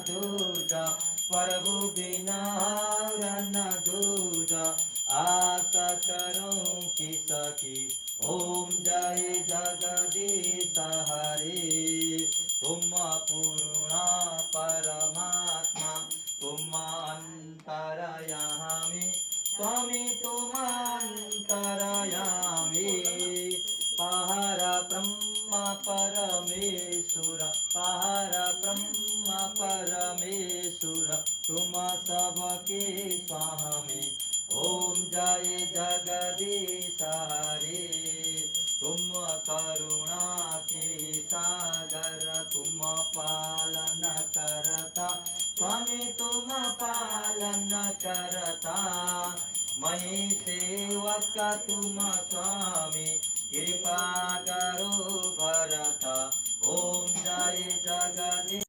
दूजा, प्रभु बिना और न दूजा, आशा करूं किसकी। ओम जय जगदीश हरे, तुम पूर्ण परमात्मा, तुम अंतरयामी, स्वामी तुम अंतरयामी। पाहर ब्रह्म परमेश्वर, पाहर ब्रह्म परमेश्वर, तुम सबके स्वामी। ओम जय जगदीश हरे, तुम करुणा के सागर, तुम पालन करता, स्वामी तुम पालन करता। मैं सेवक तुम स्वामी, कृपा करो भरता। ओम जय जगदीश